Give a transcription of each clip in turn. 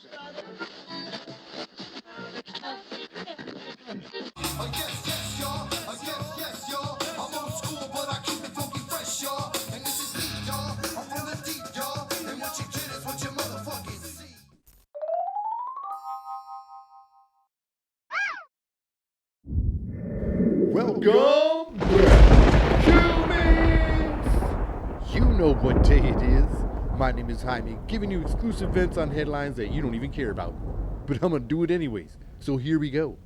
Yes, y'all. Yes, y'all. I'm old school, but I keep it funky fresh, y'all. And this is deep, y'all. I'm from the deep, y'all. And what you get is what you motherfucking see. Welcome back, humans! You know what day it is. My name is Jaime, giving you exclusive events on headlines that you don't even care about. But I'm going to do it anyways, so here we go.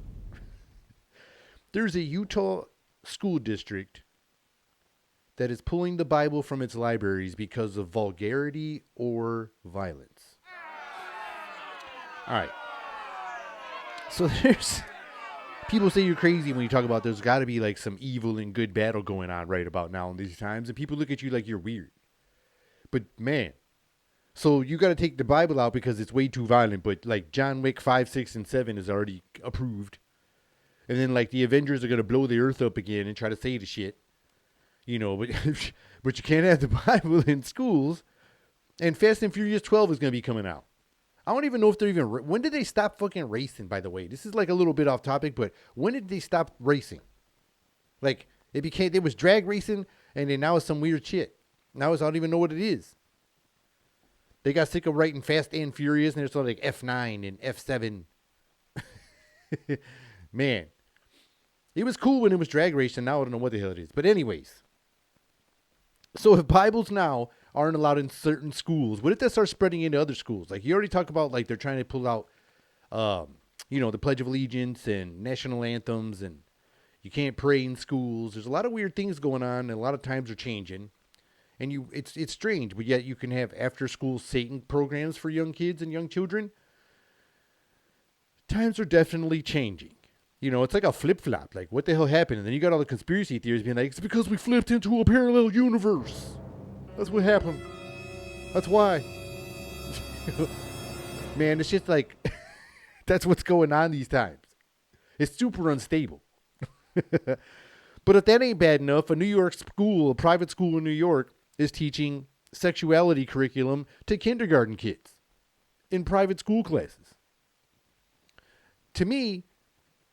There's a Utah school district that is pulling the Bible from its libraries because of vulgarity or violence. All right. So there's... People say you're crazy when you talk about there's got to be like some evil and good battle going on right about now in these times. And people look at you like you're weird. But man, so you got to take the Bible out because it's way too violent. But like John Wick 5, 6, and 7 is already approved. And then like the Avengers are going to blow the earth up again and try to say the shit. You know, but you can't have the Bible in schools. And Fast and Furious 12 is going to be coming out. I don't even know if they're even... When did they stop fucking racing, by the way? This is like a little bit off topic, but when did they stop racing? Like, it was drag racing, and then now it's some weird shit. Now I don't even know what it is. They got sick of writing Fast and Furious, and they're sort of like F9 and F7. Man. It was cool when it was drag racing. Now I don't know what the hell it is. But anyways. So if Bibles now aren't allowed in certain schools, what if that starts spreading into other schools? Like you already talked about, like they're trying to pull out, the Pledge of Allegiance and national anthems, and you can't pray in schools. There's a lot of weird things going on, and a lot of times are changing. And it's strange, but yet you can have after-school Satan programs for young kids and young children. Times are definitely changing. You know, it's like a flip-flop. Like, what the hell happened? And then you got all the conspiracy theories being like, it's because we flipped into a parallel universe. That's what happened. That's why. Man, it's just like, that's what's going on these times. It's super unstable. But if that ain't bad enough, a New York school, a private school in New York, is teaching sexuality curriculum to kindergarten kids in private school classes. To me,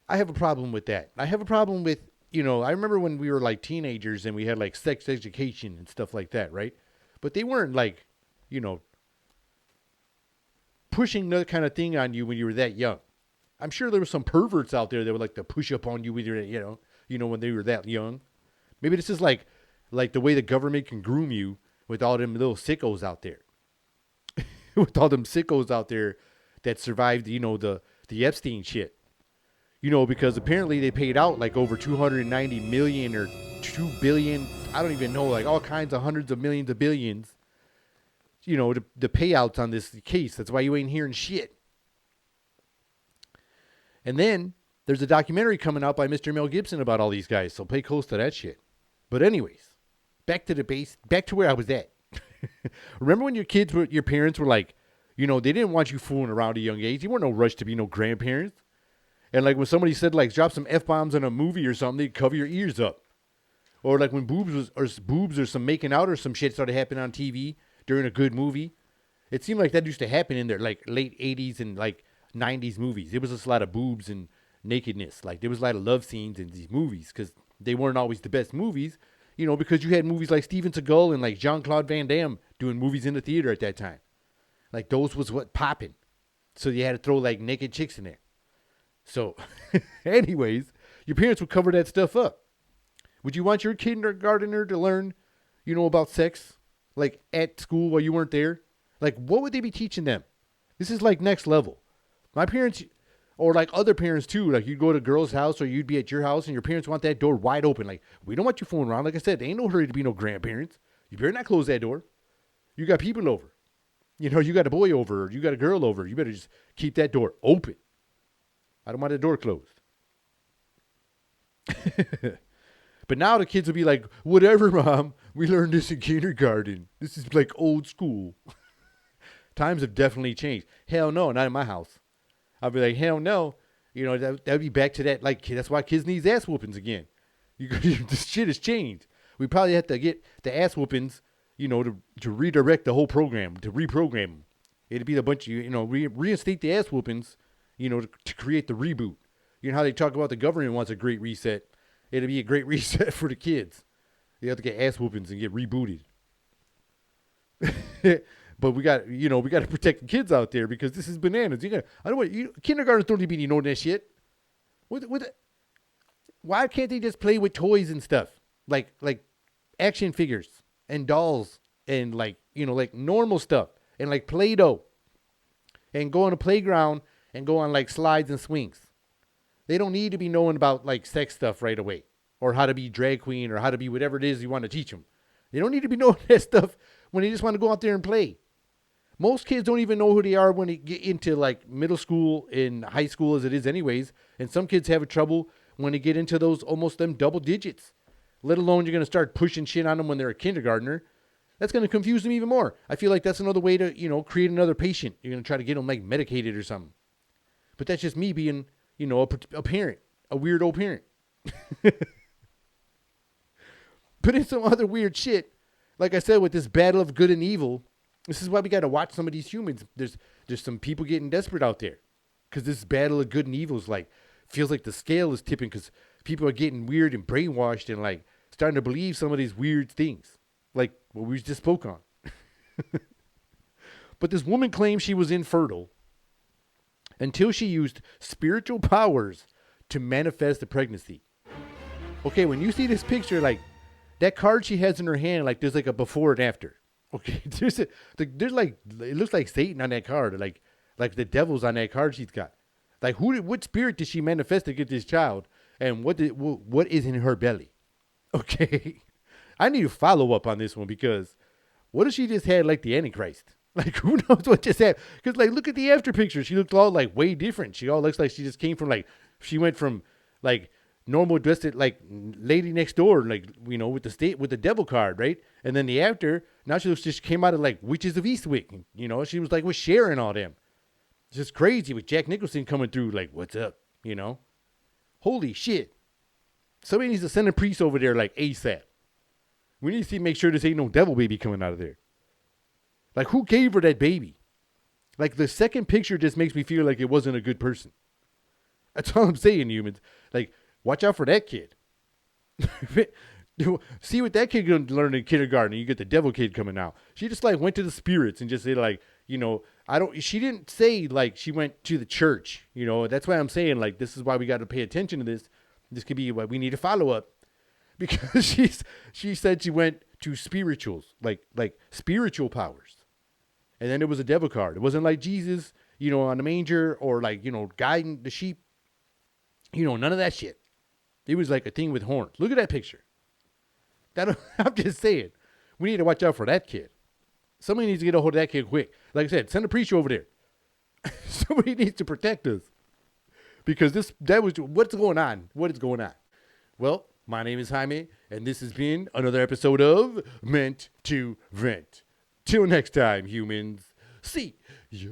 I have a problem with that. I have a problem with, I remember when we were like teenagers and we had like sex education and stuff like that, right? But they weren't like, pushing that kind of thing on you when you were that young. I'm sure there were some perverts out there that would like to push up on you when you're, when they were that young. Maybe this is like the way the government can groom you with all them little sickos out there. With all them sickos out there that survived, the Epstein shit. Because apparently they paid out like over 290 million or 2 billion. I don't even know, like all kinds of hundreds of millions of billions, the payouts on this case. That's why you ain't hearing shit. And then there's a documentary coming out by Mr. Mel Gibson about all these guys. So pay close to that shit. But anyways, back to where I was at. Remember when your parents were like, they didn't want you fooling around at a young age. You weren't no rush to be no grandparents. And like when somebody said like drop some F-bombs in a movie or something, they'd cover your ears up. Or like when boobs or some making out or some shit started happening on TV during a good movie. It seemed like that used to happen in their like late 80s and like 90s movies. It was just a lot of boobs and nakedness. Like there was a lot of love scenes in these movies because they weren't always the best movies, because you had movies like Steven Seagal and like Jean-Claude Van Damme doing movies in the theater at that time. Like those was what popping. So you had to throw like naked chicks in there. So, anyways, your parents would cover that stuff up. Would you want your kindergartner to learn, about sex, like at school while you weren't there? Like, what would they be teaching them? This is like next level. My parents, or like other parents too, like you'd go to a girl's house or you'd be at your house and your parents want that door wide open. Like, we don't want you fooling around. Like I said, there ain't no hurry to be no grandparents. You better not close that door. You got people over. You got a boy over or you got a girl over. You better just keep that door open. I don't want the door closed. But now the kids will be like, whatever, Mom. We learned this in kindergarten. This is like old school. Times have definitely changed. Hell no, not in my house. I'll be like, hell no. That'd be back to that. Like, that's why kids need ass whoopings again. This shit has changed. We probably have to get the ass whoopings, to redirect the whole program, to reprogram them It'd be a bunch of, reinstate the ass whoopings, to create the reboot. You know how they talk about the government wants a great reset? It'd be a great reset for the kids. They have to get ass whoopings and get rebooted. But we got to protect the kids out there because this is bananas. Kindergartens don't even know that shit. Why can't they just play with toys and stuff like action figures and dolls and like normal stuff and like Play-Doh and go on a playground and go on like slides and swings? They don't need to be knowing about like sex stuff right away or how to be drag queen or how to be whatever it is you want to teach them. They don't need to be knowing that stuff when they just want to go out there and play. Most kids don't even know who they are when they get into like middle school and high school as it is anyways. And some kids have trouble when they get into those almost them double digits, let alone you're going to start pushing shit on them when they're a kindergartner. That's going to confuse them even more. I feel like that's another way to, create another patient. You're going to try to get them like medicated or something. But that's just me being, a parent, a weird old parent. But in some other weird shit, like I said, with this battle of good and evil, this is why we got to watch some of these humans. There's some people getting desperate out there because this battle of good and evil is like, feels like the scale is tipping because people are getting weird and brainwashed and like starting to believe some of these weird things, like what we just spoke on. But this woman claims she was infertile until she used spiritual powers to manifest the pregnancy. Okay, when you see this picture, like that card she has in her hand, like there's like a before and after. Okay, there's like, it looks like Satan on that card, like the devil's on that card she's got. Like what spirit did she manifest to get this child, and what is in her belly? Okay, I need to follow up on this one because what if she just had like the Antichrist? Like who knows what just happened? Because like look at the after picture, she looked all like way different. She all looks like she just came from she went from like normal dressed like lady next door, like with the devil card, right? And then the after, now she looks just came out of like Witches of Eastwick. She was like with Cher and all them. It's just crazy with Jack Nicholson coming through like, what's up? Holy shit. Somebody needs to send a priest over there like ASAP. We need to make sure this ain't no devil baby coming out of there. Like who gave her that baby? Like the second picture just makes me feel like it wasn't a good person. That's all I'm saying, humans. Like, watch out for that kid. See what that kid gonna learn in kindergarten. You get the devil kid coming out. She just like went to the spirits and just said like, she didn't say like she went to the church. That's why I'm saying like, this is why we got to pay attention to this. This could be why we need to follow up because she said she went to spirituals, like spiritual powers. And then there was a devil card. It wasn't like Jesus, on the manger or like, guiding the sheep. None of that shit. It was like a thing with horns. Look at that picture. I'm just saying. We need to watch out for that kid. Somebody needs to get a hold of that kid quick. Like I said, send a preacher over there. Somebody needs to protect us. Because what's going on? What is going on? Well, my name is Jaime, and this has been another episode of Meant to Vent. Till next time, humans. See ya.